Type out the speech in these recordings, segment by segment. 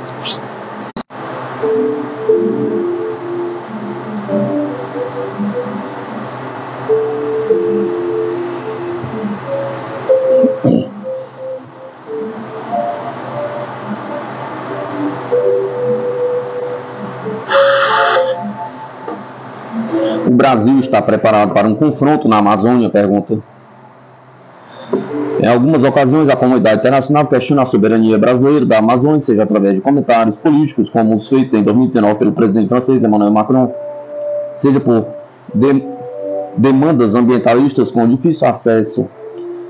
O Brasil está preparado para um confronto na Amazônia? Pergunta. Em algumas ocasiões, a comunidade internacional questiona a soberania brasileira da Amazônia, seja através de comentários políticos, como os feitos em 2019 pelo presidente francês Emmanuel Macron, seja por demandas ambientalistas com difícil acesso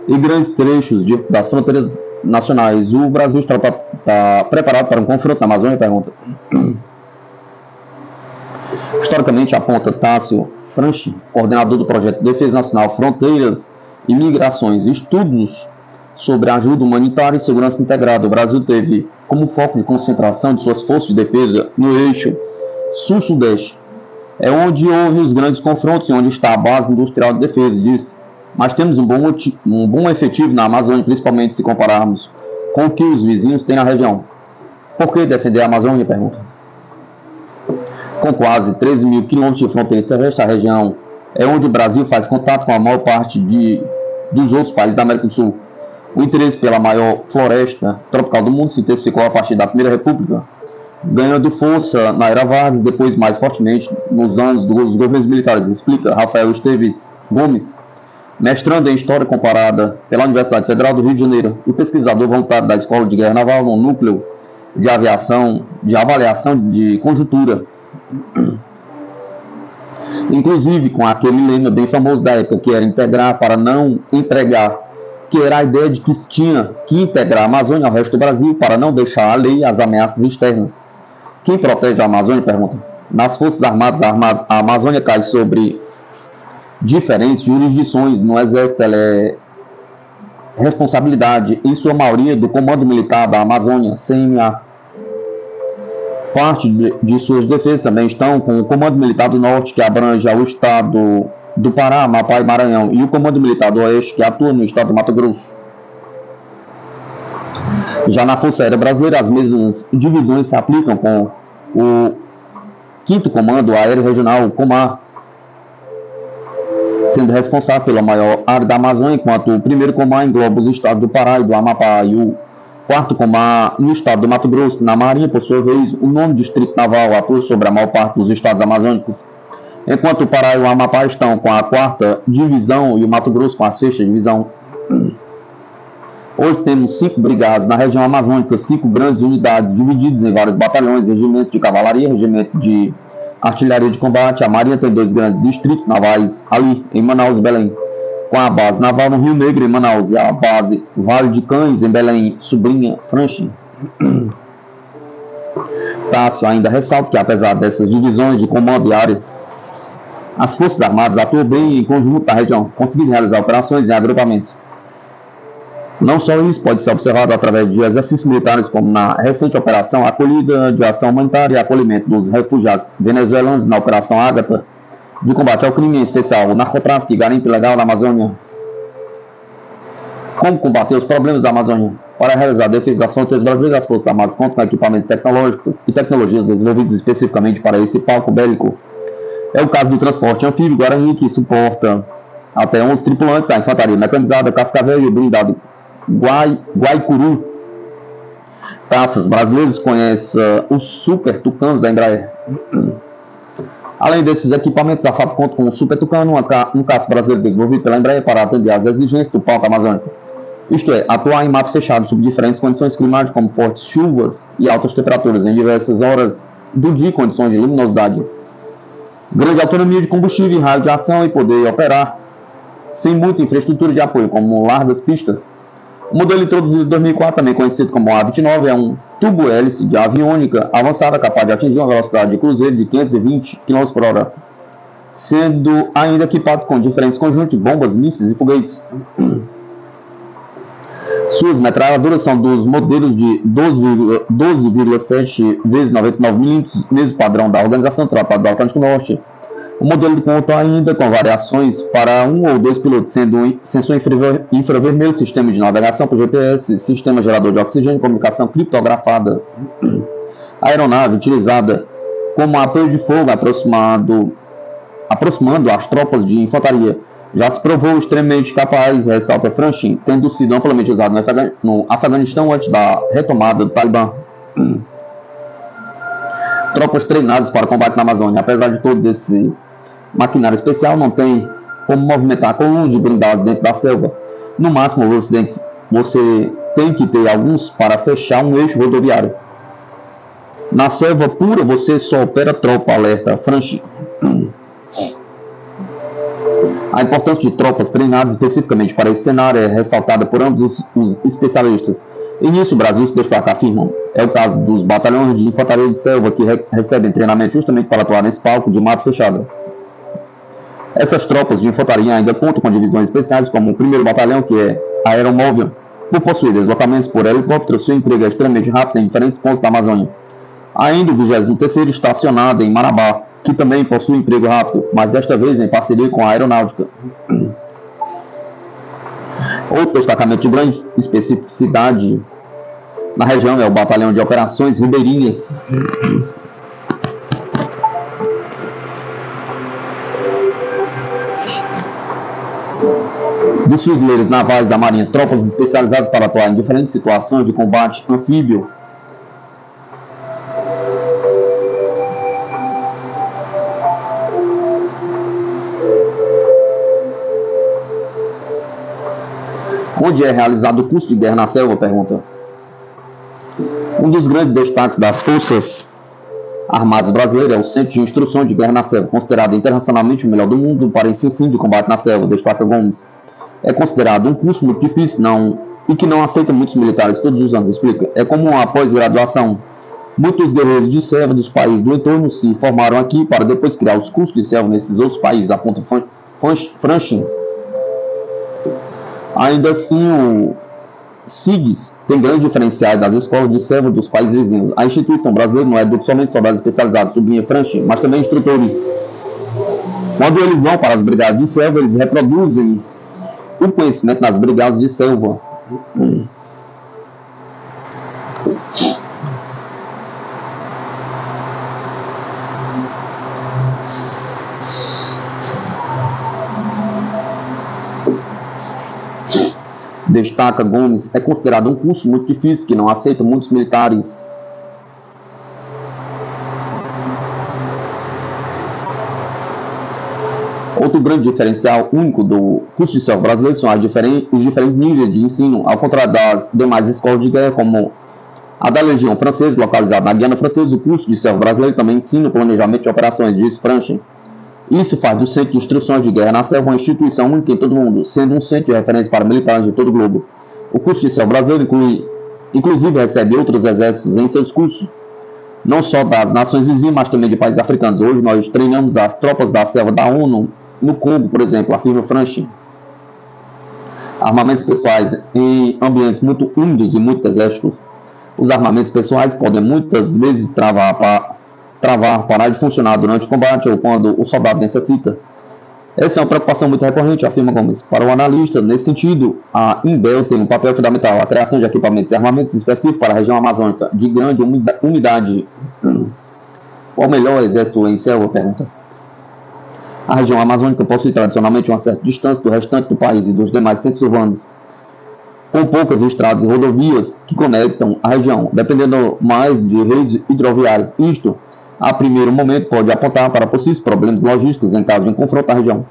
e grandes trechos das fronteiras nacionais. O Brasil está preparado para um confronto na Amazônia? Pergunta. Historicamente, aponta Tássio Franchi, coordenador do projeto de Defesa Nacional, Fronteiras e Migrações, estudos sobre ajuda humanitária e segurança integrada. O Brasil teve como foco de concentração de suas forças de defesa no eixo sul-sudeste. É onde houve os grandes confrontos e onde está a base industrial de defesa, diz. Mas temos um bom efetivo na Amazônia, principalmente se compararmos com o que os vizinhos têm na região. Por que defender a Amazônia? Pergunta. Com quase 13 mil quilômetros de fronteiras terrestres, a região é onde o Brasil faz contato com a maior parte dos outros países da América do Sul. O interesse pela maior floresta tropical do mundo se intensificou a partir da Primeira República, ganhando força na era Vargas, depois mais fortemente nos anos dos governos militares, explica Rafael Esteves Gomes, mestrando em História Comparada pela Universidade Federal do Rio de Janeiro e pesquisador voluntário da Escola de Guerra Naval no Núcleo de Avaliação de Conjuntura. Inclusive com aquele lema bem famoso da época, que era integrar para não empregar, que era a ideia de que se tinha que integrar a Amazônia ao resto do Brasil para não deixar a lei as ameaças externas. Quem protege a Amazônia? Pergunta. Nas Forças Armadas, a Amazônia cai sobre diferentes jurisdições. No Exército, ela é responsabilidade, em sua maioria, do Comando Militar da Amazônia, CMA. Parte de suas defesas também estão com o Comando Militar do Norte, que abrange o estado do Pará, Amapá e Maranhão, e o Comando Militar do Oeste, que atua no estado do Mato Grosso. Já na Força Aérea Brasileira, as mesmas divisões se aplicam com o 5º Comando Aéreo Regional, COMAR, sendo responsável pela maior área da Amazônia, enquanto o 1º COMAR engloba os estados do Pará e do Amapá, e o 4º COMAR no estado do Mato Grosso. Na Marinha, por sua vez, o 9º Distrito Naval atua sobre a maior parte dos estados amazônicos, enquanto o Pará e o Amapá estão com a 4ª Divisão e o Mato Grosso com a 6ª Divisão. Hoje temos 5 brigadas na região amazônica, 5 grandes unidades divididas em vários batalhões, regimentos de cavalaria, regimento de artilharia de combate. A Marinha tem 2 grandes distritos navais ali, em Manaus e Belém, com a base naval no Rio Negro, em Manaus, e a base Vale de Cães, em Belém, sublinha Franchi. Tássio ainda ressalta que, apesar dessas divisões de comando e áreas, as Forças Armadas atuam bem em conjunto na região, conseguindo realizar operações em agrupamentos. Não só isso pode ser observado através de exercícios militares, como na recente Operação Acolhida de Ação Humanitária e Acolhimento dos Refugiados Venezuelanos, na Operação Ágata, de combate ao crime, em especial o narcotráfico e garimpo ilegal na Amazônia. Como combater os problemas da Amazônia? Para realizar a defesa das fronteiras brasileiras, as Forças Armadas contam com equipamentos tecnológicos e tecnologias desenvolvidas especificamente para esse palco bélico. É o caso do transporte anfíbio Guarani, que suporta até 11 tripulantes, a infantaria mecanizada Cascavel e o blindado Guaicuru. Caças brasileiros conhecem os Super Tucanos da Embraer. Além desses equipamentos, a FAP conta com o Super Tucano, um caça brasileiro desenvolvido pela Embraer para atender às exigências do palco amazônico. Isto é, atuar em mato fechado sob diferentes condições climáticas, como fortes chuvas e altas temperaturas, em diversas horas do dia, condições de luminosidade, grande autonomia de combustível e raio de ação, e poder operar sem muita infraestrutura de apoio, como largas pistas. O modelo introduzido em 2004, também conhecido como A29, é um tubo-hélice de aviônica avançada capaz de atingir uma velocidade de cruzeiro de 520 km por hora, sendo ainda equipado com diferentes conjuntos de bombas, mísseis e foguetes. Suas metralhadoras são dos modelos de 12,7 × 99 mm, mesmo padrão da Organização do Tratado do Atlântico Norte. O modelo conta ainda com variações para 1 ou 2 pilotos, sendo um sensor infravermelho, sistema de navegação por GPS, sistema gerador de oxigênio, comunicação criptografada. A aeronave utilizada como apoio de fogo aproximando as tropas de infantaria já se provou extremamente capaz, ressalta Franchin, tendo sido amplamente usado no Afeganistão antes da retomada do Talibã. Tropas treinadas para combate na Amazônia. Apesar de todo esse maquinário especial, não tem como movimentar colunas de blindados dentro da selva. No máximo, você tem que ter alguns para fechar um eixo rodoviário. Na selva pura, você só opera tropa, alerta Franchin. A importância de tropas treinadas especificamente para esse cenário é ressaltada por ambos os especialistas. E nisso o Brasil se destaca, afirmam. É o caso dos batalhões de infantaria de selva que recebem treinamento justamente para atuar nesse palco de mata fechada. Essas tropas de infantaria ainda contam com divisões especiais, como o 1º Batalhão, que é aeromóvel. Por possuir deslocamentos por helicóptero, seu emprego é extremamente rápido em diferentes pontos da Amazônia. Ainda o 23º estacionado em Marabá, que também possui emprego rápido, mas desta vez em parceria com a aeronáutica. Outro destacamento de grande especificidade na região é o Batalhão de Operações Ribeirinhas. Dos fuzileiros navais da Marinha, tropas especializadas para atuar em diferentes situações de combate anfíbio. Onde é realizado o curso de guerra na selva? Pergunta. Um dos grandes destaques das Forças Armadas Brasileiras é o Centro de Instrução de Guerra na Selva, considerado internacionalmente o melhor do mundo para ensino de combate na selva, destaca Gomes. É considerado um curso muito difícil e que não aceita muitos militares todos os anos, explica. É como uma pós-graduação. Muitos guerreiros de selva dos países do entorno se formaram aqui para depois criar os cursos de selva nesses outros países, aponta Franchin. Ainda assim, o SIGS tem grandes diferenciais das escolas de selva dos países vizinhos. A instituição brasileira não educa somente soldados especializados, sublinha Franchin, mas também instrutores. Quando eles vão para as brigadas de selva, eles reproduzem o conhecimento nas brigadas de selva. Destaca Gomes, é considerado um curso muito difícil que não aceita muitos militares. Outro grande diferencial único do curso de selva brasileiro são os diferentes níveis de ensino, ao contrário das demais escolas de guerra, como a da Legião Francesa, localizada na Guiana Francesa. O curso de selva brasileiro também ensina o planejamento de operações, diz Franchin. Isso faz do Centro de Instruções de Guerra na Selva uma instituição única em todo o mundo, sendo um centro de referência para militares de todo o globo. O curso de selva brasileiro inclusive recebe outros exércitos em seus cursos, não só das nações vizinhas, mas também de países africanos. Hoje nós treinamos as tropas da selva da ONU no Congo, por exemplo, afirma Franchin. Armamentos pessoais em ambientes muito úmidos e muito desérticos. Os armamentos pessoais podem muitas vezes parar de funcionar durante o combate ou quando o soldado necessita. Essa é uma preocupação muito recorrente, afirma Gomes. Para o analista, nesse sentido, a Imbel tem um papel fundamental, a criação de equipamentos e armamentos específicos para a região amazônica, de grande umidade. Qual o melhor exército em selva? Pergunta. A região amazônica possui tradicionalmente uma certa distância do restante do país e dos demais centros urbanos, com poucas estradas e rodovias que conectam a região, dependendo mais de redes hidroviárias. Isto, a primeiro momento, pode apontar para possíveis problemas logísticos em caso de um confronto na região.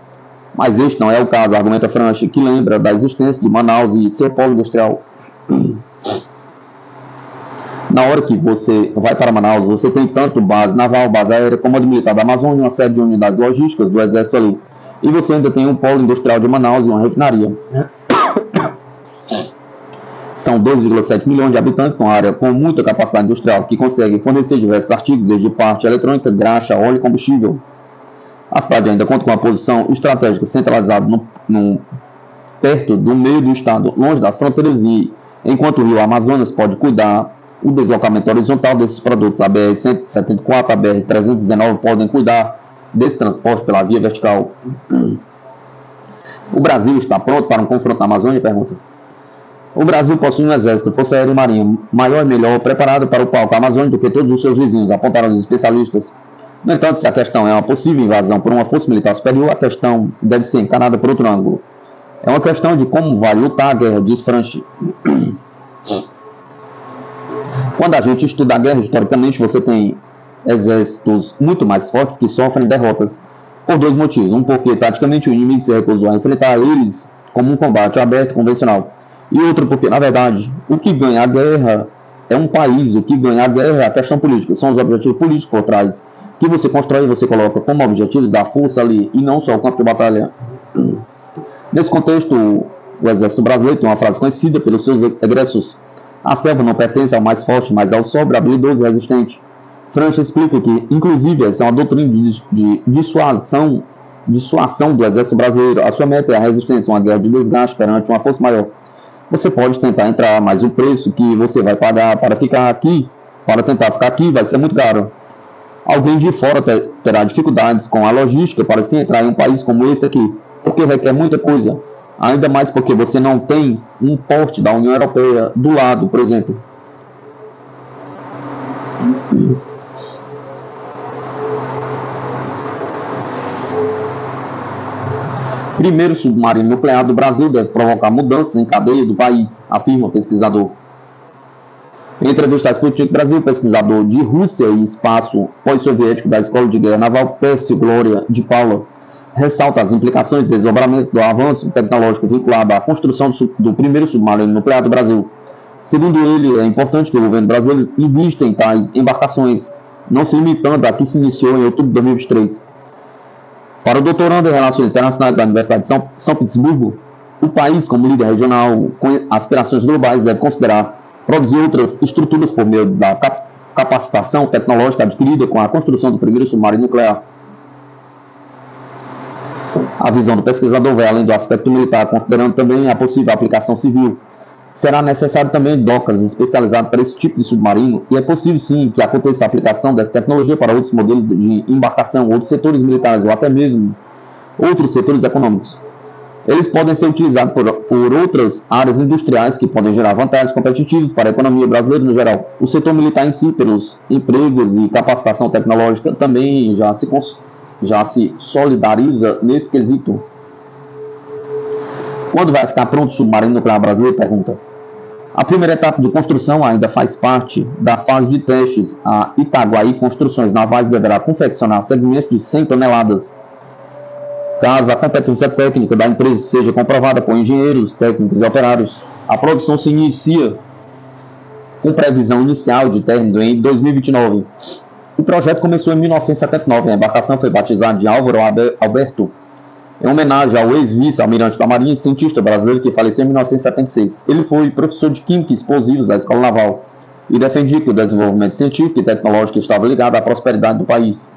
Mas este não é o caso, argumenta Franchin, que lembra da existência de Manaus e seu polo industrial. Na hora que você vai para Manaus, você tem tanto base naval, base aérea, como a de militar da Amazônia, uma série de unidades logísticas do exército ali. E você ainda tem um polo industrial de Manaus e uma refinaria. São 12,7 milhões de habitantes, uma área com muita capacidade industrial, que consegue fornecer diversos artigos, desde parte eletrônica, graxa, óleo e combustível. A cidade ainda conta com uma posição estratégica centralizada perto do meio do estado, longe das fronteiras, e enquanto o rio Amazonas pode cuidar o deslocamento horizontal desses produtos, a BR-174, a BR-319 podem cuidar desse transporte pela via vertical. O Brasil está pronto para um confronto na Amazônia? Pergunta. O Brasil possui um exército, força aérea e marinha maior e melhor preparado para o palco amazônico do que todos os seus vizinhos, apontaram os especialistas. No entanto, se a questão é uma possível invasão por uma força militar superior, a questão deve ser encarada por outro ângulo. É uma questão de como vai lutar a guerra, diz Franchi. Quando a gente estuda a guerra, historicamente, você tem exércitos muito mais fortes que sofrem derrotas. Por dois motivos. Um, porque taticamente o inimigo se recusou a enfrentar eles como um combate aberto convencional. E outro, porque, na verdade, o que ganha a guerra é um país. O que ganha a guerra é a questão política. São os objetivos políticos por trás. Que você constrói e você coloca como objetivos da força ali e não só o campo de batalha. Nesse contexto, o exército brasileiro tem uma frase conhecida pelos seus egressos: a selva não pertence ao mais forte, mas ao sóbrio, habilidoso e resistente. Franchi explica que, inclusive, essa é uma doutrina de dissuasão do exército brasileiro. A sua meta é a resistência, uma guerra de desgaste perante uma força maior. Você pode tentar entrar, mas o preço que você vai pagar para ficar aqui, para tentar ficar aqui, vai ser muito caro. Alguém de fora terá dificuldades com a logística para se entrar em um país como esse aqui, porque requer muita coisa. Ainda mais porque você não tem um porte da União Europeia do lado, por exemplo. Primeiro submarino nuclear do Brasil deve provocar mudanças em cadeia do país, afirma o pesquisador. Em entrevista à Sputnik Brasil, o pesquisador de Rússia e espaço pós-soviético da Escola de Guerra Naval Pércio Glória de Paula ressalta as implicações e desdobramentos do avanço tecnológico vinculado à construção do primeiro submarino nuclear do Brasil. Segundo ele, é importante que o governo brasileiro invista em tais embarcações, não se limitando à que se iniciou em outubro de 2023. Para o doutorando em Relações Internacionais da Universidade de São Petersburgo, o país, como líder regional com aspirações globais, deve considerar produzir outras estruturas por meio da capacitação tecnológica adquirida com a construção do primeiro submarino nuclear. A visão do pesquisador vai além do aspecto militar, considerando também a possível aplicação civil. Será necessário também docas especializadas para esse tipo de submarino, e é possível sim que aconteça a aplicação dessa tecnologia para outros modelos de embarcação, outros setores militares ou até mesmo outros setores econômicos. Eles podem ser utilizados por outras áreas industriais que podem gerar vantagens competitivas para a economia brasileira no geral. O setor militar em si, pelos empregos e capacitação tecnológica, também já se solidariza nesse quesito. Quando vai ficar pronto o submarino nuclear brasileiro? Pergunta. A primeira etapa de construção ainda faz parte da fase de testes. A Itaguaí Construções Navais deverá confeccionar segmentos de 100 toneladas. Caso a competência técnica da empresa seja comprovada por engenheiros, técnicos e operários, a produção se inicia com previsão inicial de término em 2029. O projeto começou em 1979. A embarcação foi batizada de Álvaro Alberto, em homenagem ao ex-vice-almirante da Marinha e cientista brasileiro que faleceu em 1976. Ele foi professor de Química e Explosivos da Escola Naval e defendia que o desenvolvimento científico e tecnológico estava ligado à prosperidade do país.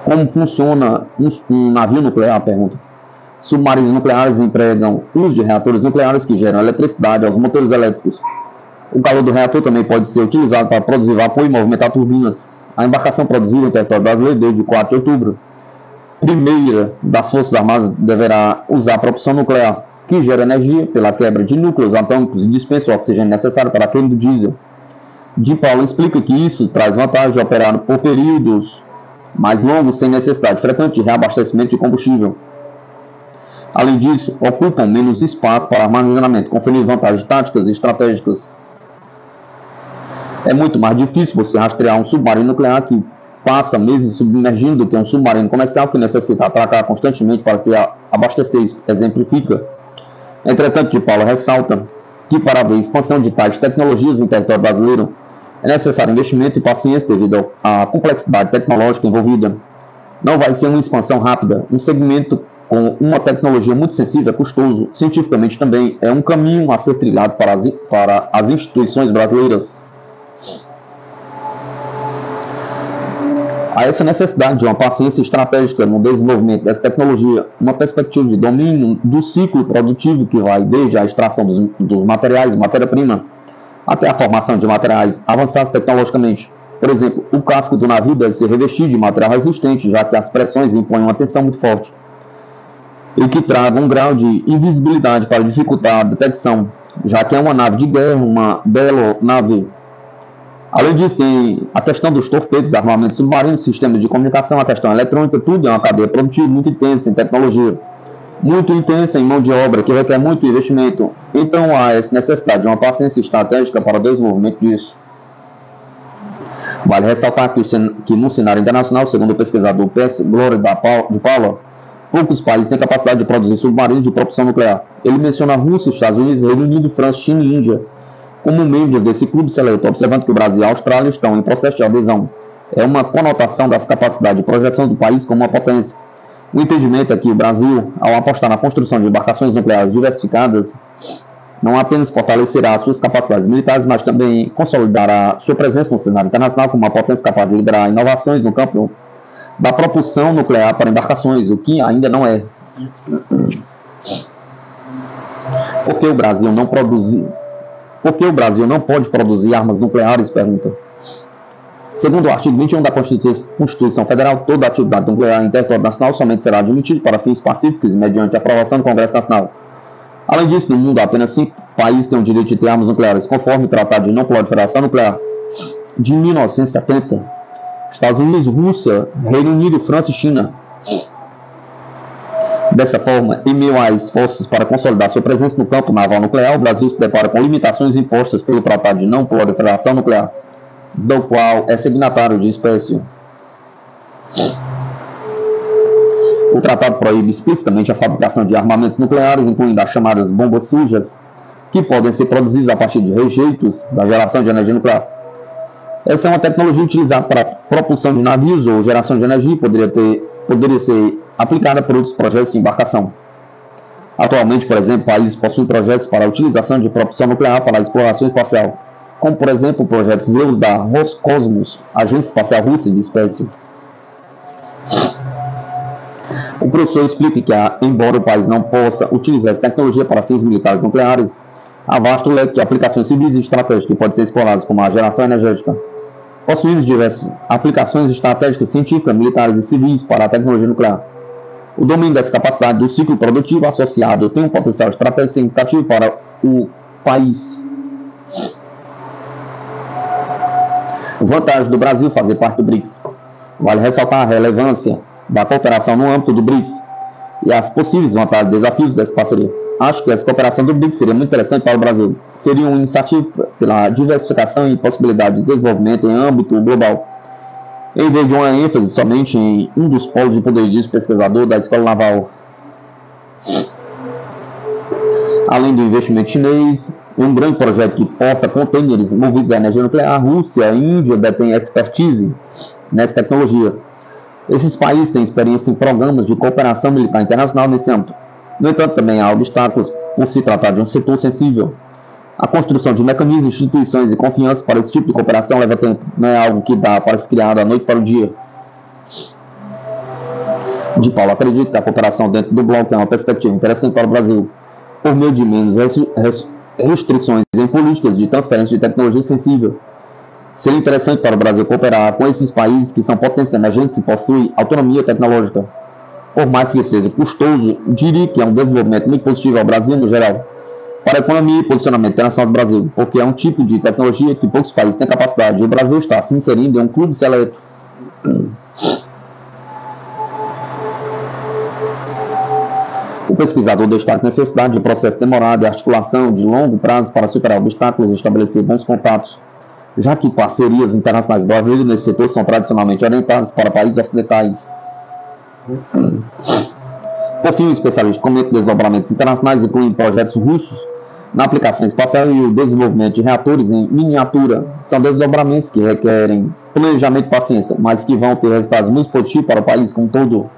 Como funciona um navio nuclear? Pergunta. Submarinos nucleares empregam uso de reatores nucleares que geram eletricidade aos motores elétricos. O calor do reator também pode ser utilizado para produzir vapor e movimentar turbinas. A embarcação produzida no território brasileiro desde 4 de outubro, primeira das Forças Armadas, deverá usar a propulsão nuclear, que gera energia pela quebra de núcleos atômicos e dispensa o oxigênio necessário para a queima do diesel. De Paula explica que isso traz vantagem de operar por períodos mais longos sem necessidade frequente de reabastecimento de combustível. Além disso, ocupam menos espaço para armazenamento, conferindo vantagens táticas e estratégicas. É muito mais difícil você rastrear um submarino nuclear que passa meses submergindo do que um submarino comercial que necessita atracar constantemente para se abastecer, exemplifica. Entretanto, de Paula ressalta que para haver expansão de tais tecnologias em território brasileiro é necessário investimento e paciência devido à complexidade tecnológica envolvida. Não vai ser uma expansão rápida. Um segmento com uma tecnologia muito sensível é custoso. Cientificamente também é um caminho a ser trilhado para as instituições brasileiras. Há essa necessidade de uma paciência estratégica no desenvolvimento dessa tecnologia, uma perspectiva de domínio do ciclo produtivo que vai desde a extração dos materiais, matéria-prima, até a formação de materiais avançados tecnologicamente. Por exemplo, o casco do navio deve ser revestido de material resistente, já que as pressões impõem uma tensão muito forte. e que traga um grau de invisibilidade para dificultar a detecção, já que é uma nave de guerra, uma bela nave. Além disso, tem a questão dos torpedos, armamentos submarinos, sistemas de comunicação, a questão eletrônica, tudo é uma cadeia produtiva muito intensa em tecnologia, muito intensa em mão de obra, que requer muito investimento. Então há essa necessidade de uma paciência estratégica para o desenvolvimento disso. Vale ressaltar que no cenário internacional, segundo o pesquisador PS Glória de Paula, poucos países têm capacidade de produzir submarinos de propulsão nuclear. Ele menciona a Rússia, Estados Unidos, Reino Unido, França, China e Índia como membros desse clube seleto, observando que o Brasil e a Austrália estão em processo de adesão. É uma conotação das capacidades de projeção do país como uma potência. O entendimento é que o Brasil, ao apostar na construção de embarcações nucleares diversificadas, não apenas fortalecerá suas capacidades militares, mas também consolidará sua presença no cenário internacional como uma potência capaz de liderar inovações no campo da propulsão nuclear para embarcações, o que ainda não é. Por que o Brasil não pode produzir armas nucleares? Pergunta. Segundo o artigo 21 da Constituição Federal, toda atividade nuclear em território nacional somente será admitida para fins pacíficos e mediante aprovação do Congresso Nacional. Além disso, no mundo, apenas 5 países têm o direito de ter armas nucleares, conforme o Tratado de Não Proliferação Nuclear de 1970. Estados Unidos, Rússia, Reino Unido, França e China. Dessa forma, em meio às esforços para consolidar sua presença no campo naval nuclear, o Brasil se depara com limitações impostas pelo Tratado de Não Proliferação Nuclear, do qual é signatário de espécie. O tratado proíbe explicitamente a fabricação de armamentos nucleares, incluindo as chamadas bombas sujas, que podem ser produzidas a partir de rejeitos da geração de energia nuclear. Essa é uma tecnologia utilizada para propulsão de navios ou geração de energia e poderia ser aplicada por outros projetos de embarcação. Atualmente, por exemplo, países possuem projetos para a utilização de propulsão nuclear para a exploração espacial, como por exemplo o projeto Zeus da Roscosmos, agência espacial russa de espécie. O professor explica que, embora o país não possa utilizar essa tecnologia para fins militares nucleares, há vasto leque de aplicações civis e estratégicas que podem ser exploradas, como a geração energética. Possuímos diversas aplicações estratégicas, científicas, militares e civis para a tecnologia nuclear. O domínio dessa capacidade do ciclo produtivo associado tem um potencial estratégico significativo para o país. Vantagem do Brasil fazer parte do BRICS. Vale ressaltar a relevância da cooperação no âmbito do BRICS e as possíveis vantagens e desafios dessa parceria. Acho que essa cooperação do BRICS seria muito interessante para o Brasil. Seria uma iniciativa pela diversificação e possibilidade de desenvolvimento em âmbito global, em vez de uma ênfase somente em um dos polos de poder, diz o pesquisador da Escola Naval. Além do investimento chinês, em um grande projeto de porta-contêineres movidos à energia nuclear, a Rússia e a Índia detêm expertise nessa tecnologia. Esses países têm experiência em programas de cooperação militar internacional nesse âmbito. No entanto, também há obstáculos por se tratar de um setor sensível. A construção de mecanismos, instituições e confiança para esse tipo de cooperação leva tempo. Não é algo que dá para se criar da noite para o dia. De Paulo acredita que a cooperação dentro do bloco é uma perspectiva interessante para o Brasil, por meio de menos restrições em políticas de transferência de tecnologia sensível. Seria interessante para o Brasil cooperar com esses países que são potências emergentes e possuem autonomia tecnológica. Por mais que seja custoso, diria que é um desenvolvimento muito positivo ao Brasil no geral, para a economia e posicionamento internacional do Brasil, porque é um tipo de tecnologia que poucos países têm capacidade, e o Brasil está se inserindo em um clube seleto. O pesquisador destaca a necessidade de processo demorado e articulação de longo prazo para superar obstáculos e estabelecer bons contatos, já que parcerias internacionais brasileiras nesse setor são tradicionalmente orientadas para países ocidentais. Por fim, o especialista comenta desdobramentos internacionais, incluindo projetos russos na aplicação espacial e o desenvolvimento de reatores em miniatura. São desdobramentos que requerem planejamento e paciência, mas que vão ter resultados muito positivos para o país como um todo.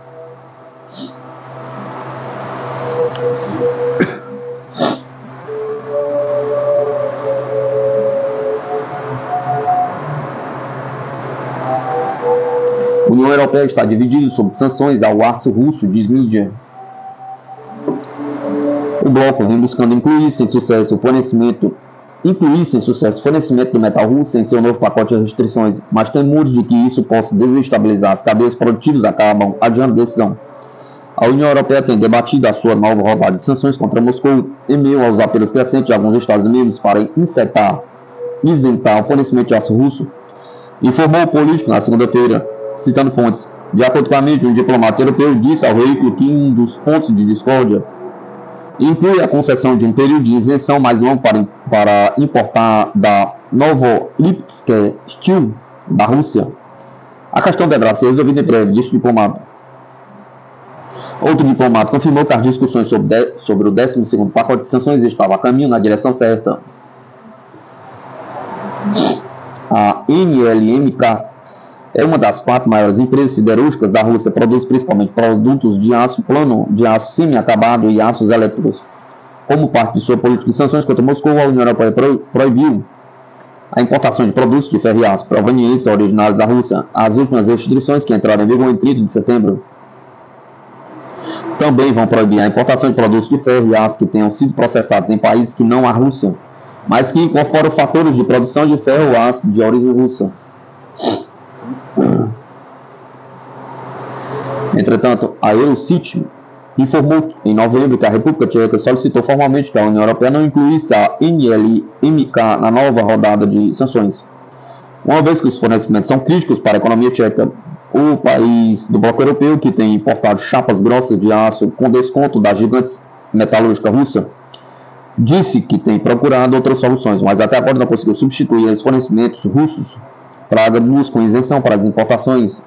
A União Europeia está dividida sobre sanções ao aço russo, diz mídia. O bloco vem buscando incluir sem sucesso o fornecimento do metal russo em seu novo pacote de restrições, mas temores de que isso possa desestabilizar as cadeias produtivas acabam adiando a decisão. A União Europeia tem debatido a sua nova rodada de sanções contra Moscou em meio aos apelos crescentes de alguns Estados membros para isentar o fornecimento de aço russo, informou o político na segunda-feira, citando fontes. De acordo com a mídia, um diplomata europeu disse ao veículo que um dos pontos de discórdia inclui a concessão de um período de isenção mais longo para importar da Novolipsk Steel da Rússia. A questão deverá ser resolvida em breve, disse o diplomata. Outro diplomata confirmou que as discussões sobre o 12º pacote de sanções estavam a caminho na direção certa. A NLMK é uma das 4 maiores empresas siderúrgicas da Rússia, produz principalmente produtos de aço plano, de aço semi-acabado e aços elétricos. Como parte de sua política de sanções contra Moscou, a União Europeia proibiu a importação de produtos de ferro e aço provenientes ou originários da Rússia. As últimas restrições, que entraram em vigor em 30 de setembro, também vão proibir a importação de produtos de ferro e aço que tenham sido processados em países que não a Rússia, mas que incorporam fatores de produção de ferro e aço de origem russa. Entretanto, a Eurocity informou em novembro que a República Tcheca solicitou formalmente que a União Europeia não incluísse a NLMK na nova rodada de sanções. Uma vez que os fornecimentos são críticos para a economia tcheca, o país do bloco europeu, que tem importado chapas grossas de aço com desconto da gigante metalúrgica russa, disse que tem procurado outras soluções, mas até agora não conseguiu substituir os fornecimentos russos. Praga busca isenção para as importações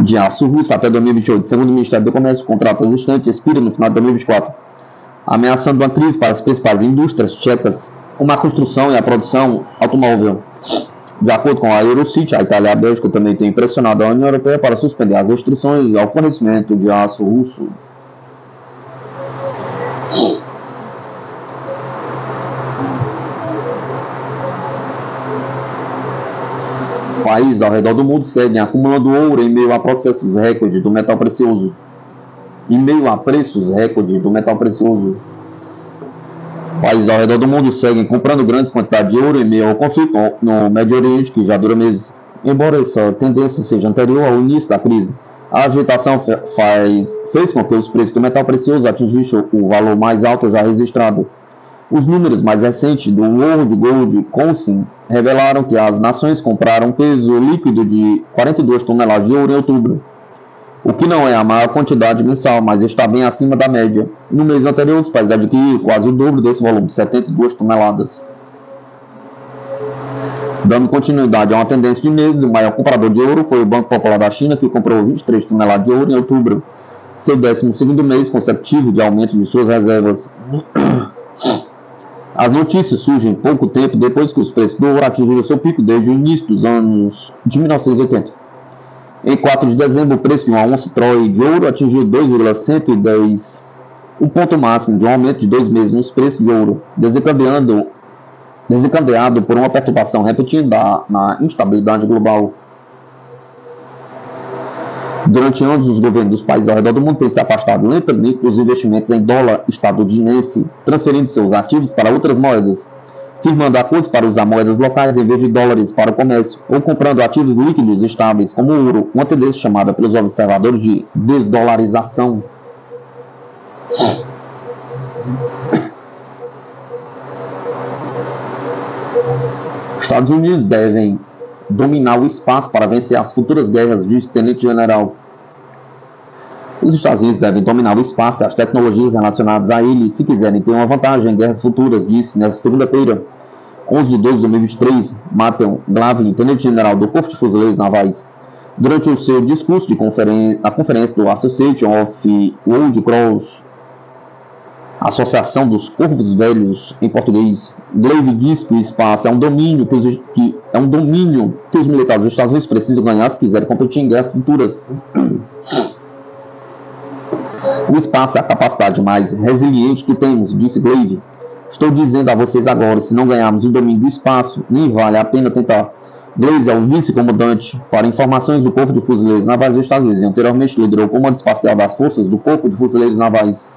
de aço russo até 2028. Segundo o Ministério do Comércio, o contrato existente expira no final de 2024, ameaçando uma crise para as principais indústrias tchecas, como a construção e a produção automóvel. De acordo com a Eurocity, a Itália e a Bélgica também têm pressionado a União Europeia para suspender as restrições ao fornecimento de aço russo. Países ao redor do mundo seguem acumulando ouro em meio a processos recorde do metal precioso. Países ao redor do mundo seguem comprando grandes quantidades de ouro em meio ao conflito no Médio Oriente, que já dura meses. Embora essa tendência seja anterior ao início da crise, a agitação fez com que os preços do metal precioso atingissem o valor mais alto já registrado. Os números mais recentes do World Gold Council revelaram que as nações compraram um peso líquido de 42 toneladas de ouro em outubro, o que não é a maior quantidade mensal, mas está bem acima da média. No mês anterior, os países adquiriram quase o dobro desse volume, 72 toneladas. Dando continuidade a uma tendência de meses, o maior comprador de ouro foi o Banco Popular da China, que comprou 23 toneladas de ouro em outubro, seu 12º mês consecutivo de aumento de suas reservas. As notícias surgem pouco tempo depois que os preços do ouro atingiram seu pico desde o início dos anos de 1980. Em 4 de dezembro, o preço de uma onça Troy de ouro atingiu 2,110, o ponto máximo de um aumento de 2 meses nos preços de ouro, desencadeado por uma perturbação repetida na instabilidade global. Durante anos, os governos dos países ao redor do mundo têm se afastado lentamente dos investimentos em dólar estadunidense, transferindo seus ativos para outras moedas, firmando acordos para usar moedas locais em vez de dólares para o comércio, ou comprando ativos líquidos estáveis como o ouro, uma tendência chamada pelos observadores de desdolarização. Os Estados Unidos devem dominar o espaço para vencer as futuras guerras, disse o tenente-general. Os Estados Unidos devem dominar o espaço e as tecnologias relacionadas a ele se quiserem ter uma vantagem em guerras futuras, disse nesta segunda-feira, 11 de 12 de 2023, Matthew Glavin, tenente-general do Corpo de Fuzileiros Navais. Durante o seu discurso de a conferência do Association of World Cross, Associação dos Corvos Velhos em português, Glavin disse que o espaço é um domínio que os militares dos Estados Unidos precisam ganhar se quiserem competir em guerras futuras. O espaço é a capacidade mais resiliente que temos, disse Glavin. Estou dizendo a vocês agora, se não ganharmos o domínio do espaço, nem vale a pena tentar. Glavin é o vice-comandante para informações do Corpo de Fuzileiros Navais dos Estados Unidos e anteriormente liderou o Comando Espacial das Forças do Corpo de Fuzileiros Navais.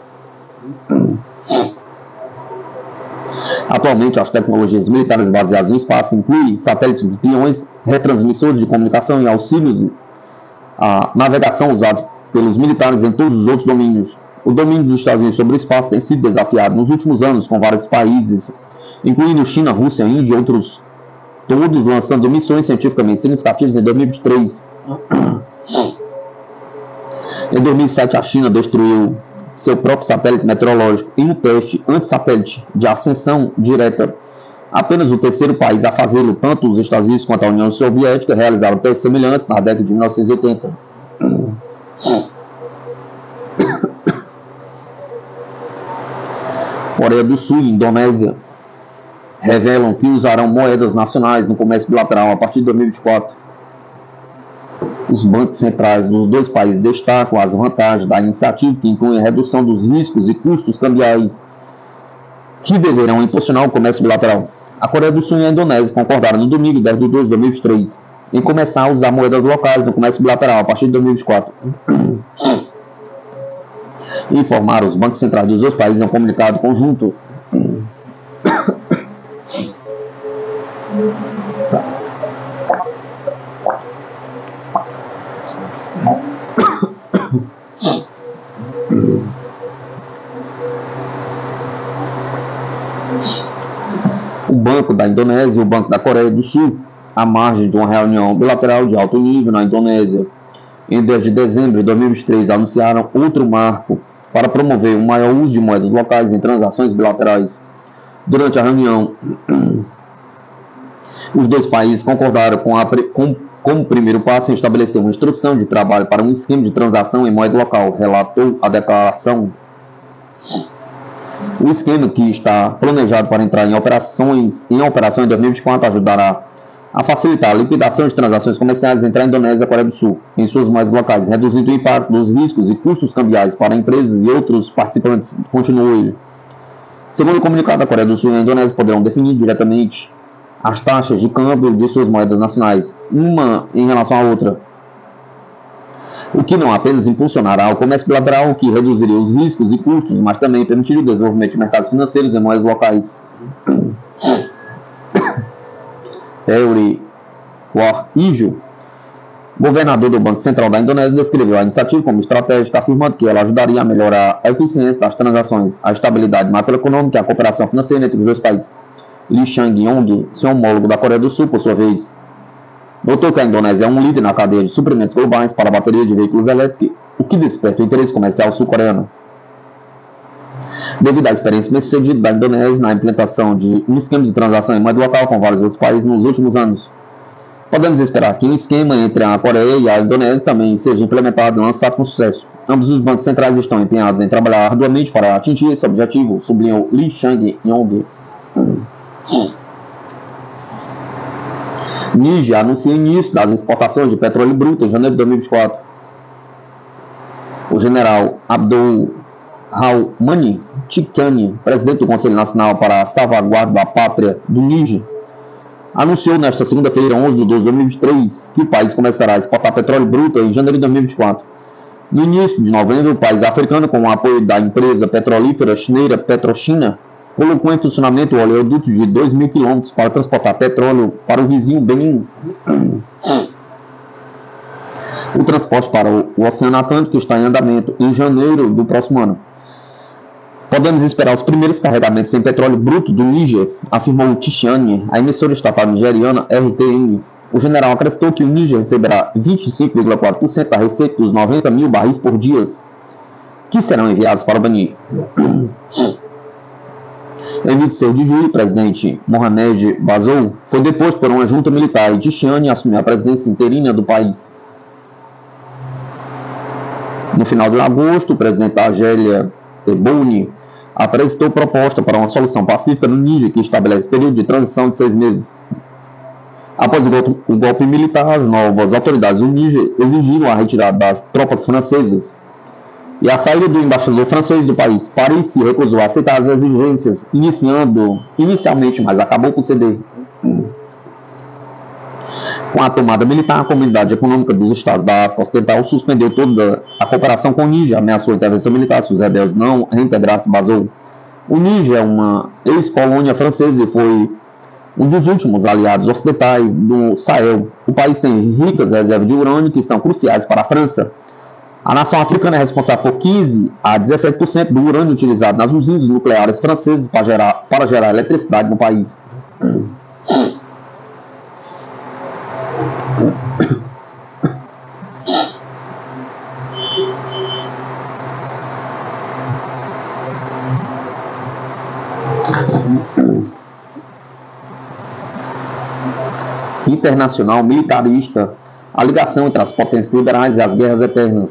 Atualmente, as tecnologias militares baseadas no espaço incluem satélites espiões, retransmissores de comunicação e auxílios a navegação usada pelos militares em todos os outros domínios. O domínio dos Estados Unidos sobre o espaço tem sido desafiado nos últimos anos com vários países, incluindo China, Rússia, Índia e outros, todos lançando missões cientificamente significativas em 2023. Em 2007, a China destruiu seu próprio satélite meteorológico em um teste anti-satélite de ascensão direta. Apenas o terceiro país a fazê-lo, tanto os Estados Unidos quanto a União Soviética, realizaram testes semelhantes na década de 1980. Coreia do Sul e Indonésia revelam que usarão moedas nacionais no comércio bilateral a partir de 2024. Os bancos centrais dos dois países destacam as vantagens da iniciativa, que incluem a redução dos riscos e custos cambiais, que deverão impulsionar o comércio bilateral. A Coreia do Sul e a Indonésia concordaram no domingo 10 de 2 de 2023 em começar a usar moedas locais no comércio bilateral a partir de 2024. Informaram os bancos centrais dos dois países em um comunicado conjunto. O Banco da Indonésia e o Banco da Coreia do Sul, à margem de uma reunião bilateral de alto nível na Indonésia, em 10 de dezembro de 2023, anunciaram outro marco para promover um maior uso de moedas locais em transações bilaterais. Durante a reunião, os dois países concordaram como primeiro passo em estabelecer uma instrução de trabalho para um esquema de transação em moeda local, relatou a declaração. O esquema, que está planejado para entrar em operação em 2024, ajudará a facilitar a liquidação de transações comerciais entre a Indonésia e a Coreia do Sul em suas moedas locais, reduzindo o impacto dos riscos e custos cambiais para empresas e outros participantes, continuou ele. Segundo o comunicado, a Coreia do Sul e a Indonésia poderão definir diretamente as taxas de câmbio de suas moedas nacionais, uma em relação à outra, o que não apenas impulsionará o comércio bilateral, que reduziria os riscos e custos, mas também permitiria o desenvolvimento de mercados financeiros em moedas locais. Heri Wahidjo, governador do Banco Central da Indonésia, descreveu a iniciativa como estratégica, afirmando que ela ajudaria a melhorar a eficiência das transações, a estabilidade macroeconômica e a cooperação financeira entre os dois países. Lee Chang-yong, seu homólogo da Coreia do Sul, por sua vez, notou que a Indonésia é um líder na cadeia de suprimentos globais para a bateria de veículos elétricos, o que desperta o interesse comercial sul-coreano. Devido à experiência bem-sucedida da Indonésia na implementação de um esquema de transação em moeda local com vários outros países nos últimos anos, podemos esperar que um esquema entre a Coreia e a Indonésia também seja implementado e lançado com sucesso. Ambos os bancos centrais estão empenhados em trabalhar arduamente para atingir esse objetivo, sublinhou Lee Chang-yong. Níger anuncia o início das exportações de petróleo bruto em janeiro de 2024. O general Abdul Rahmani Tiani, presidente do Conselho Nacional para a Salvaguarda da Pátria do Níger, anunciou nesta segunda-feira, 11 de 12 de 2023, que o país começará a exportar petróleo bruto em janeiro de 2024. No início de novembro, o país africano, com o apoio da empresa petrolífera chinesa PetroChina, colocou em funcionamento o oleoduto de 2.000 km para transportar petróleo para o vizinho Benin. O transporte para o Oceano Atlântico está em andamento em janeiro do próximo ano. Podemos esperar os primeiros carregamentos em petróleo bruto do Níger, afirmou Tiani, a emissora estatal nigeriana RTN. O general acrescentou que o Níger receberá 25,4% da receita dos 90 mil barris por dia, que serão enviados para o Benin. Em 26 de julho, o presidente Mohamed Bazoum foi deposto por uma junta militar e Tiani assumiu a presidência interina do país. No final de agosto, o presidente da Argélia, Tebboune, apresentou proposta para uma solução pacífica no Níger que estabelece período de transição de 6 meses. Após o golpe militar, as novas autoridades do Níger exigiram a retirada das tropas francesas e a saída do embaixador francês do país. Paris se recusou a aceitar as exigências, inicialmente, mas acabou por ceder. Com a tomada militar, a Comunidade Econômica dos Estados da África Ocidental suspendeu toda a cooperação com o Níger, ameaçou a intervenção militar se os rebeldes não reintegrassem Bazoum. O Níger é uma ex-colônia francesa e foi um dos últimos aliados ocidentais do Sahel. O país tem ricas reservas de urânio que são cruciais para a França. A nação africana é responsável por 15 a 17% do urânio utilizado nas usinas nucleares francesas para gerar eletricidade no país. Internacional militarista, a ligação entre as potências liberais e as guerras eternas.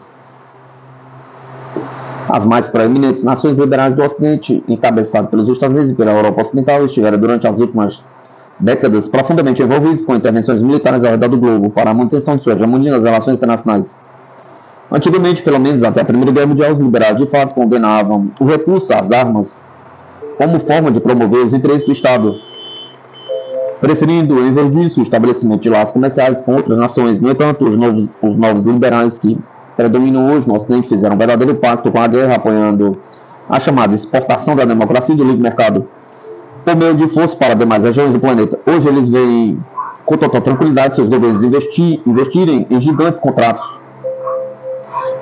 As mais proeminentes nações liberais do Ocidente, encabeçadas pelos Estados Unidos e pela Europa Ocidental, estiveram durante as últimas décadas profundamente envolvidas com intervenções militares ao redor do globo para a manutenção de sua hegemonia nas relações internacionais. Antigamente, pelo menos até a Primeira Guerra Mundial, os liberais de fato condenavam o recurso às armas como forma de promover os interesses do Estado, preferindo, em vez disso, o estabelecimento de laços comerciais com outras nações. No entanto, os novos liberais que predominam hoje no Ocidente fizeram um verdadeiro pacto com a guerra, apoiando a chamada exportação da democracia e do livre mercado por meio de força para demais regiões do planeta. Hoje eles veem com total tranquilidade seus governos investirem em gigantes contratos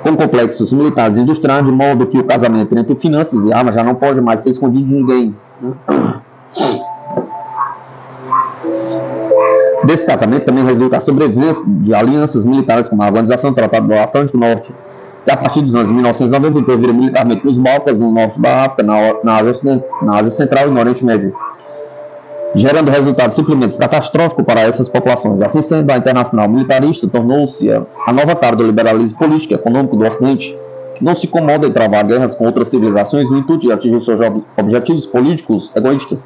com complexos militares e industriais, de modo que o casamento entre finanças e armas já não pode mais ser escondido de ninguém. Desse casamento também resulta a sobrevivência de alianças militares como a Organização do Tratado do Atlântico Norte, que a partir dos anos 1990 interviram militarmente nos Balcãs, no norte da África, na Ásia Central e no Oriente Médio, gerando resultados simplesmente catastróficos para essas populações. Assim sendo, a Internacional Militarista tornou-se a nova cara do liberalismo político e econômico do Ocidente, que não se incomoda em travar guerras com outras civilizações no intuito de atingir seus objetivos políticos egoístas.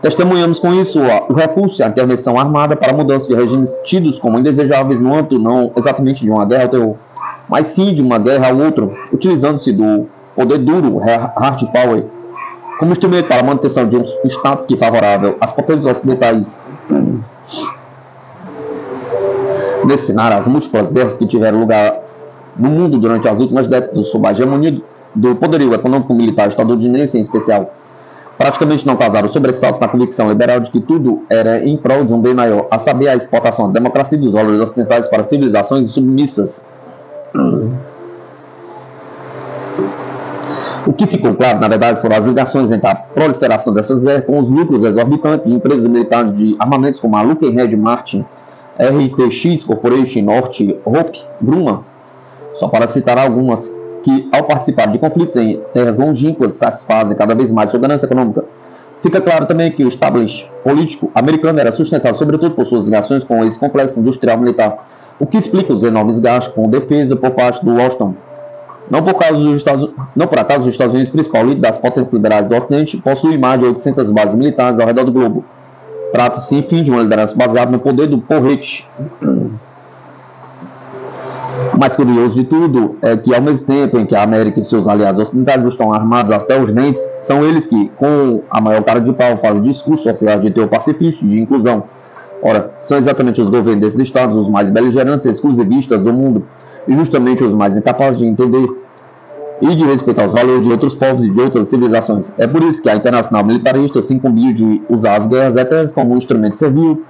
Testemunhamos com isso o recurso à intervenção armada para mudança de regimes tidos como indesejáveis no âmbito não exatamente de uma guerra ao terror, mas sim de uma guerra ao outro, utilizando-se do poder duro, hard power, como instrumento para a manutenção de um status que favorável às potências ocidentais. Nesse cenário, as múltiplas guerras que tiveram lugar no mundo durante as últimas décadas sob a hegemonia do poderio econômico-militar estadunidense em especial, praticamente não causaram sobressaltos na convicção liberal de que tudo era em prol de um bem maior, a saber, a exportação da democracia e dos valores ocidentais para civilizações submissas. O que ficou claro, na verdade, foram as ligações entre a proliferação dessas guerras com os lucros exorbitantes de empresas militares de armamentos como a Lockheed Martin, RTX Corporation, Northrop Grumman, só para citar algumas, que, ao participar de conflitos em terras longínquas, satisfazem cada vez mais sua ganância econômica. Fica claro também que o establishment político americano era sustentado sobretudo por suas ligações com esse complexo industrial militar, o que explica os enormes gastos com defesa por parte do Washington. Não por acaso os Estados Unidos, principal líder das potências liberais do Ocidente, possui mais de 800 bases militares ao redor do globo. Trata-se, enfim, de uma liderança baseada no poder do porrete. O mais curioso de tudo é que, ao mesmo tempo em que a América e seus aliados ocidentais estão armados até os dentes, são eles que, com a maior cara de pau, fazem discursos sociais de teor pacifista e de inclusão. Ora, são exatamente os governos desses estados os mais beligerantes e exclusivistas do mundo, e justamente os mais incapazes de entender e de respeitar os valores de outros povos e de outras civilizações. É por isso que a Internacional Militarista se incumbiu de usar as guerras eternas como um instrumento servil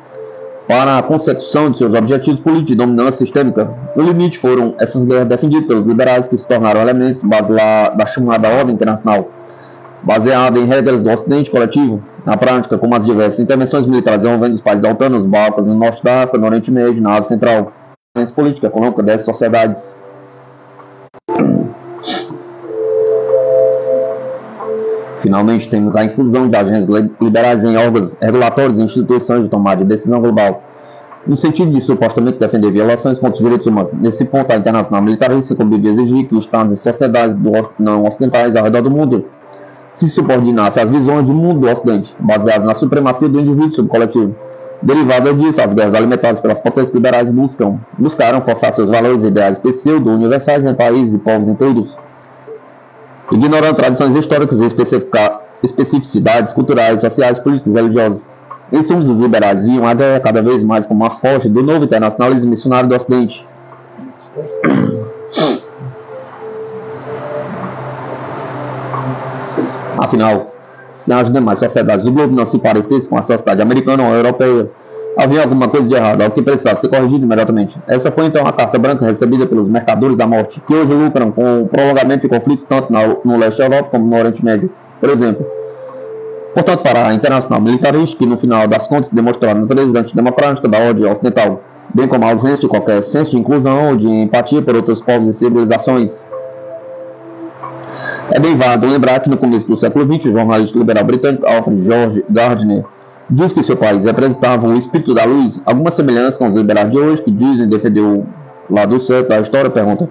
para a consecução de seus objetivos políticos de dominância sistêmica. No limite, foram essas guerras defendidas pelos liberais que se tornaram elementos base da chamada ordem internacional, baseada em regras do Ocidente coletivo. Na prática, como as diversas intervenções militares envolvendo os países da OTAN, nos Balcãs, no Norte da África, no Oriente Médio, na Ásia Central, a política econômica dessas sociedades. Finalmente, temos a infusão de agentes liberais em órgãos regulatórios e instituições de tomada de decisão global, no sentido de supostamente defender violações contra os direitos humanos. Nesse ponto, a Internacional Militarista se incumbiu de exigir que os Estados e sociedades não ocidentais ao redor do mundo se subordinassem às visões do mundo do Ocidente, baseadas na supremacia do indivíduo sobre o coletivo. Derivada disso, as guerras alimentadas pelas potências liberais buscaram forçar seus valores e ideais pseudo-universais em países e povos inteiros, ignorando tradições históricas e especificidades culturais, sociais, políticas e religiosas. Em suma, os liberais viam a guerra cada vez mais como uma força do novo internacionalismo missionário do Ocidente. Afinal, se as demais sociedades do globo não se parecessem com a sociedade americana ou europeia, havia alguma coisa de errado, algo que precisava ser corrigido imediatamente. Essa foi então a carta branca recebida pelos mercadores da morte, que hoje lucram com o prolongamento de conflitos tanto no leste da Europa como no Oriente Médio, por exemplo. Portanto, para a Internacional Militarista, que no final das contas demonstrou a natureza antidemocrática da ordem ocidental, bem como a ausência de qualquer senso de inclusão ou de empatia por outros povos e civilizações. É bem válido lembrar que no começo do século XX, o jornalista liberal britânico Alfred George Gardner diz que seu país representava o espírito da luz, alguma semelhança com os liberais de hoje que dizem defender o lado certo da história, pergunta.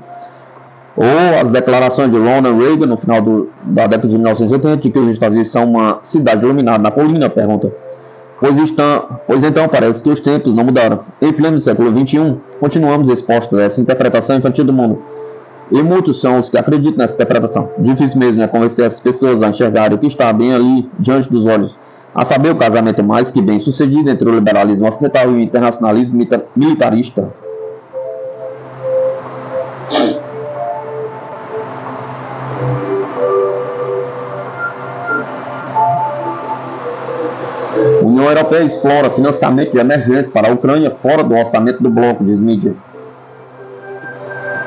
Ou as declarações de Ronald Reagan no final da década de 1980 de que os Estados Unidos são uma cidade iluminada na colina, pergunta. Pois então parece que os tempos não mudaram. Em pleno século XXI, continuamos expostos a essa interpretação infantil do mundo. E muitos são os que acreditam nessa interpretação. Difícil mesmo é convencer essas pessoas a enxergarem o que está bem ali, diante dos olhos. A saber, o casamento mais que bem sucedido entre o liberalismo ocidental e o internacionalismo militarista. A União Europeia explora financiamento de emergência para a Ucrânia fora do orçamento do bloco, diz mídia.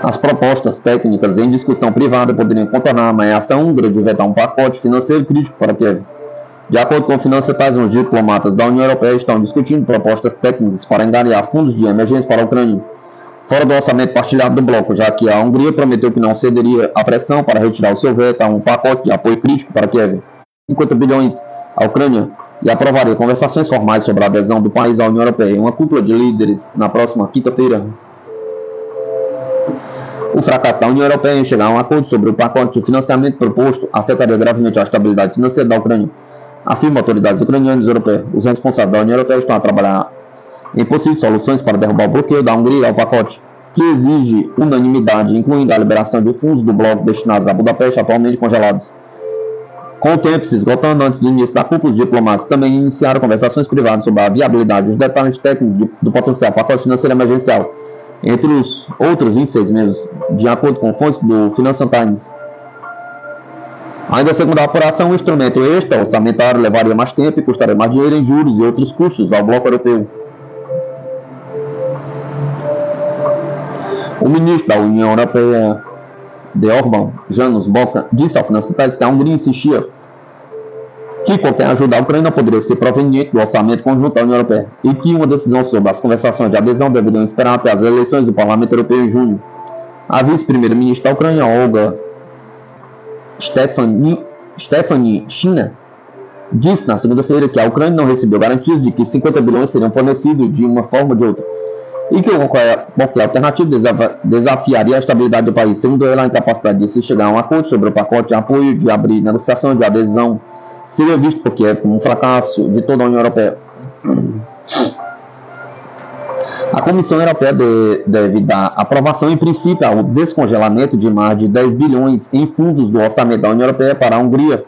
As propostas técnicas em discussão privada poderiam contornar a ameaça húngara de vetar um pacote financeiro crítico para Kiev. De acordo com financiais, os diplomatas da União Europeia estão discutindo propostas técnicas para angariar fundos de emergência para a Ucrânia, fora do orçamento partilhado do bloco, já que a Hungria prometeu que não cederia à pressão para retirar o seu veto a um pacote de apoio crítico para Kiev, 50 bilhões à Ucrânia, e aprovaria conversações formais sobre a adesão do país à União Europeia em uma cúpula de líderes na próxima quinta-feira. O fracasso da União Europeia em chegar a um acordo sobre o pacote de financiamento proposto afetaria gravemente a estabilidade financeira da Ucrânia, afirmam autoridades ucranianas e europeias. Os responsáveis da União Europeia estão a trabalhar em possíveis soluções para derrubar o bloqueio da Hungria ao pacote, que exige unanimidade, incluindo a liberação de fundos do bloco destinados a Budapeste, atualmente congelados. Com o tempo se esgotando antes do início da cúpula, os diplomatas também iniciaram conversações privadas sobre a viabilidade e os detalhes técnicos do potencial pacote financeiro emergencial, entre os outros 26 membros, de acordo com fontes do Financial Times. Ainda segundo a apuração, o instrumento extra-orçamentário levaria mais tempo e custaria mais dinheiro em juros e outros custos ao bloco europeu. O ministro da União Europeia de Orbán, János Boka, disse ao Financial Times que a Hungria insistia que qualquer ajuda à Ucrânia poderia ser proveniente do orçamento conjunto da União Europeia e que uma decisão sobre as conversações de adesão deveriam esperar até as eleições do Parlamento Europeu em junho. A vice-primeira-ministra da Ucrânia, Olga Stephanie Shina, disse na segunda-feira que a Ucrânia não recebeu garantias de que 50 bilhões seriam fornecidos de uma forma ou de outra e que qualquer alternativa desafiaria a estabilidade do país. Segundo ela, a incapacidade de se chegar a um acordo sobre o pacote de apoio de abrir negociações de adesão seria visto por Kiev como um fracasso de toda a União Europeia. A Comissão Europeia deve dar aprovação em princípio ao descongelamento de mais de 10 bilhões em fundos do orçamento da União Europeia para a Hungria,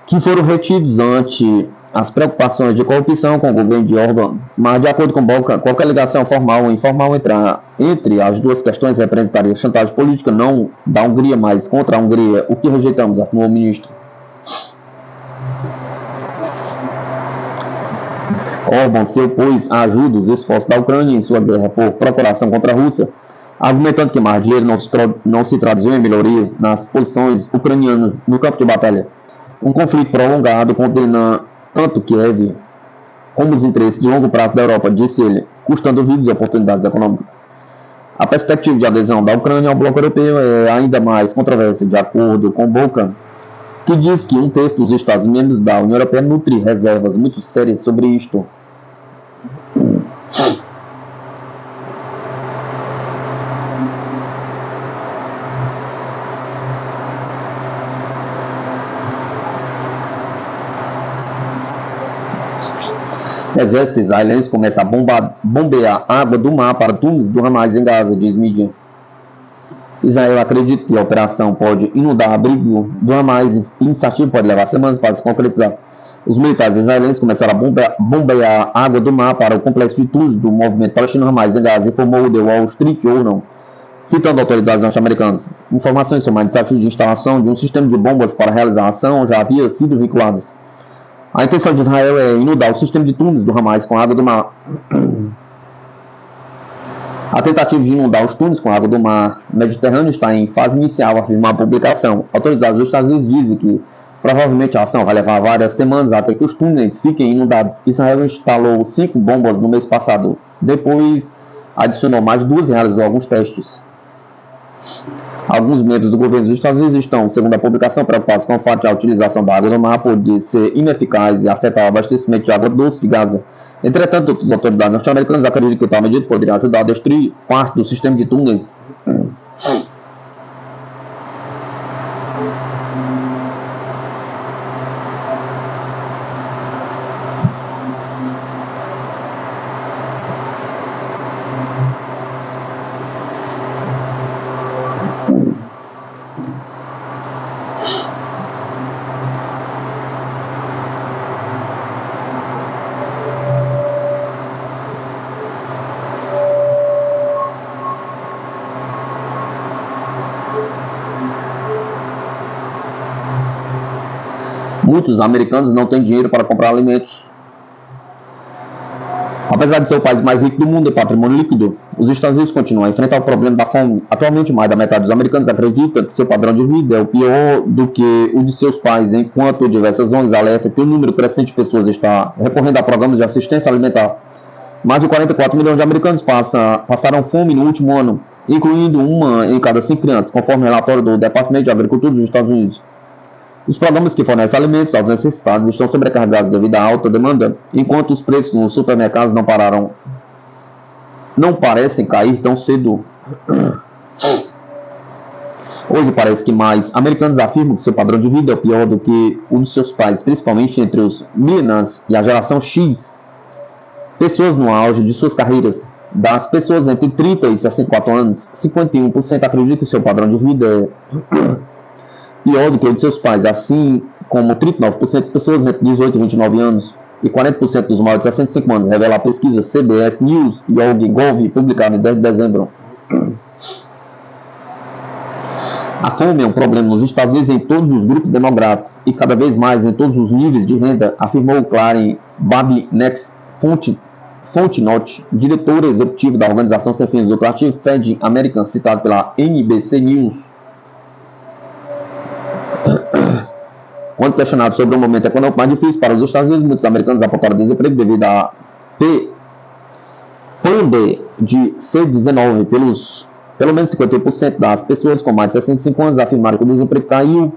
que foram retidos ante as preocupações de corrupção com o governo de Orbán. Mas, de acordo com Boka, qualquer ligação formal ou informal entre as duas questões representaria chantagem política não da Hungria, mas contra a Hungria, o que rejeitamos, afirmou o ministro. Orbán se opôs à ajuda dos esforços da Ucrânia em sua guerra por procuração contra a Rússia, argumentando que mais dinheiro não se traduziu em melhorias nas posições ucranianas no campo de batalha. Um conflito prolongado condena tanto Kiev como os interesses de longo prazo da Europa, disse ele, custando vidas e oportunidades econômicas. A perspectiva de adesão da Ucrânia ao bloco europeu é ainda mais controversa, de acordo com Boka, que diz que um terço dos Estados-membros da União Europeia nutre reservas muito sérias sobre isto. Exército israelense começa a bombear água do mar para túneis do Hamas em Gaza, diz mídia. Israel acredita que a operação pode inundar abrigo do Hamas e a iniciativa pode levar semanas para se concretizar. Os militares israelenses começaram a bombear água do mar para o complexo de túneis do movimento palestino Hamas em Gaza, informou o The Wall Street Journal, Citando autoridades norte-americanas, informações sobre o desafio de instalação de um sistema de bombas para realizar a ação já havia sido vinculadas. A intenção de Israel é inundar o sistema de túneis do Hamas com água do mar. A tentativa de inundar os túneis com água do mar Mediterrâneo está em fase inicial, afirma a publicação. Autoridades dos Estados Unidos dizem que provavelmente a ação vai levar várias semanas até que os túneis fiquem inundados. Israel instalou 5 bombas no mês passado. Depois adicionou mais 2 e realizou alguns testes. Alguns membros do governo dos Estados Unidos estão, segundo a publicação, preocupados com o fato de a utilização da água do mar pode ser ineficaz e afetar o abastecimento de água doce de Gaza. Entretanto, as autoridades norte-americanas acreditam que tal medida poderia ajudar a destruir parte do sistema de túneis. Muitos americanos não têm dinheiro para comprar alimentos. Apesar de ser o país mais rico do mundo em patrimônio líquido, os Estados Unidos continuam a enfrentar o problema da fome. Atualmente, mais da metade dos americanos acredita que seu padrão de vida é o pior do que o de seus pais, enquanto diversas ONGs alertam que o número crescente de pessoas está recorrendo a programas de assistência alimentar. Mais de 44 milhões de americanos passaram fome no último ano, incluindo uma em cada 5 crianças, conforme o relatório do Departamento de Agricultura dos Estados Unidos. Os programas que fornecem alimentos aos necessitados estão sobrecarregados devido à alta demanda, enquanto os preços nos supermercados não parecem cair tão cedo. Hoje parece que mais americanos afirmam que seu padrão de vida é pior do que o dos seus pais, principalmente entre os millennials e a geração X, pessoas no auge de suas carreiras. Das pessoas entre 30 e 64 anos, 51% acreditam que seu padrão de vida é pior do que o de seus pais, assim como 39% de pessoas entre 18 e 29 anos e 40% dos maiores de 65 anos, revela a pesquisa CBS News e YouGov, publicada em 10 de dezembro. A fome é um problema nos Estados Unidos em todos os grupos demográficos e cada vez mais em todos os níveis de renda, afirmou Karen Babinex Fontenot, diretora executiva da organização sem fins lucrativos Feeding America, citado pela NBC News. Quando questionado sobre o momento econômico mais difícil para os Estados Unidos, muitos americanos apontaram desemprego devido à pandemia de C-19. Pelo menos 51% das pessoas com mais de 65 anos afirmaram que o desemprego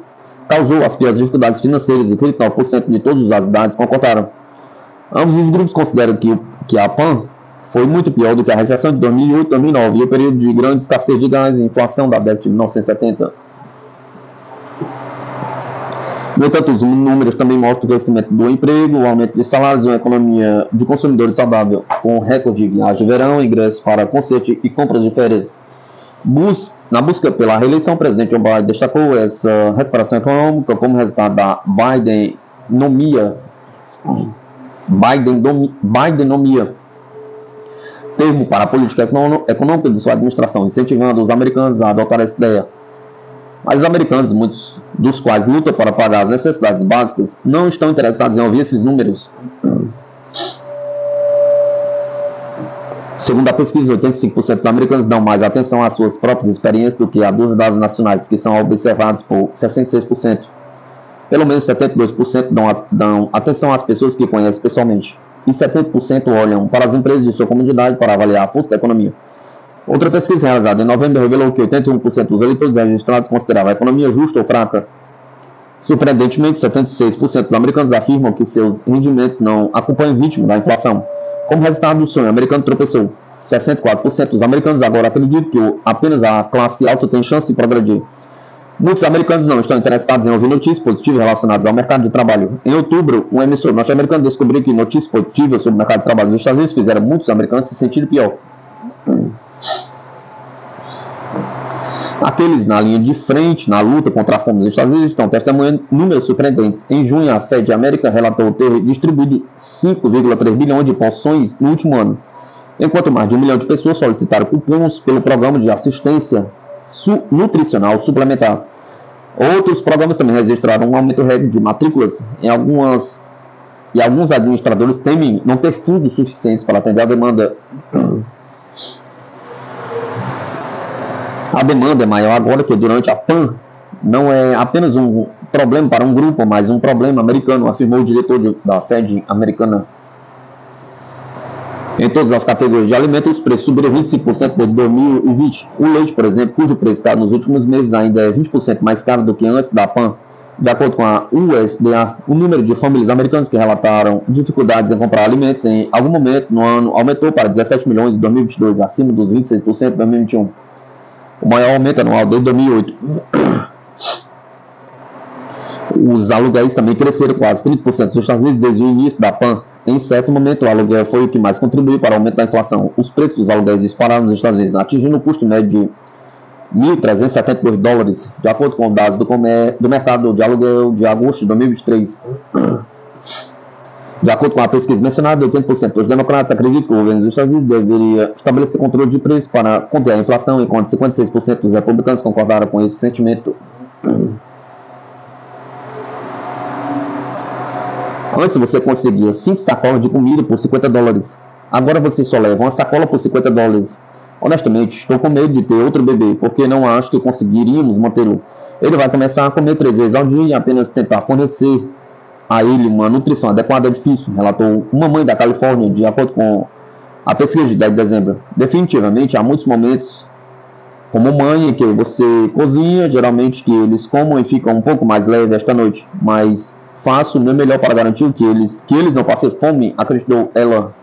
causou as piores dificuldades financeiras e 39% de todas as idades concordaram. Ambos os grupos consideram que a PAN foi muito pior do que a recessão de 2008-2009 e o período de grande escassez de gás e inflação da década de 1970. No entanto, os números também mostram o crescimento do emprego, o aumento de salários e uma economia de consumidores saudável, com recorde de viagem de verão, ingressos para concerto e compras de férias. Na busca pela reeleição, o presidente Joe Biden destacou essa recuperação econômica como resultado da Bidenomia, termo para a política econômica de sua administração, incentivando os americanos a adotar essa ideia. Mas os americanos, muitos dos quais lutam para pagar as necessidades básicas, não estão interessados em ouvir esses números. Segundo a pesquisa, 85% dos americanos dão mais atenção às suas próprias experiências do que a dos dados nacionais, que são observados por 66%. Pelo menos 72% dão atenção às pessoas que conhecem pessoalmente. E 70% olham para as empresas de sua comunidade para avaliar a força da economia. Outra pesquisa realizada em novembro revelou que 81% dos eleitores registrados consideravam a economia justa ou fraca. Surpreendentemente, 76% dos americanos afirmam que seus rendimentos não acompanham o ritmo da inflação. Como resultado do sonho, o americano tropeçou. 64% dos americanos agora acreditam que apenas a classe alta tem chance de progredir. Muitos americanos não estão interessados em ouvir notícias positivas relacionadas ao mercado de trabalho. Em outubro, um emissor norte-americano descobriu que notícias positivas sobre o mercado de trabalho dos Estados Unidos fizeram muitos americanos se sentirem pior. Aqueles na linha de frente, na luta contra a fome nos Estados Unidos, estão testemunhando números surpreendentes. Em junho, a Feeding America relatou ter distribuído 5,3 bilhões de porções no último ano, enquanto mais de 1 milhão de pessoas solicitaram cupons pelo programa de assistência nutricional suplementar. Outros programas também registraram um aumento recorde de matrículas e alguns administradores temem não ter fundos suficientes para atender a demanda. A demanda é maior agora que durante a PAN. Não é apenas um problema para um grupo, mas um problema americano, afirmou o diretor da sede americana. Em todas as categorias de alimentos, os preços subiram 25% desde 2020. O leite, por exemplo, cujo preço nos últimos meses ainda é 20% mais caro do que antes da PAN. De acordo com a USDA, o número de famílias americanas que relataram dificuldades em comprar alimentos em algum momento no ano aumentou para 17 milhões em 2022, acima dos 26% em 2021. O maior aumento anual desde 2008. Os aluguéis também cresceram quase 30% nos Estados Unidos desde o início da PAN. Em certo momento, o aluguel foi o que mais contribuiu para o aumento da inflação. Os preços dos aluguéis dispararam nos Estados Unidos, atingindo o custo médio de $1.372, de acordo com dados do mercado de aluguel de agosto de 2023. De acordo com a pesquisa mencionada, 80% dos democratas acreditam que o governo dos Estados Unidos deveria estabelecer controle de preços para conter a inflação, enquanto 56% dos republicanos concordaram com esse sentimento. Antes você conseguia 5 sacolas de comida por $50. Agora você só leva uma sacola por $50. Honestamente, estou com medo de ter outro bebê, porque não acho que conseguiríamos mantê-lo. Ele vai começar a comer 3 vezes ao dia e apenas tentar fornecer a ele uma nutrição adequada é difícil, relatou uma mãe da Califórnia, de acordo com a pesquisa de 10 de dezembro. Definitivamente, há muitos momentos como mãe em que você cozinha, geralmente que eles comam e ficam um pouco mais leves esta noite, mas faço o meu melhor para garantir que eles não passem fome, acreditou ela.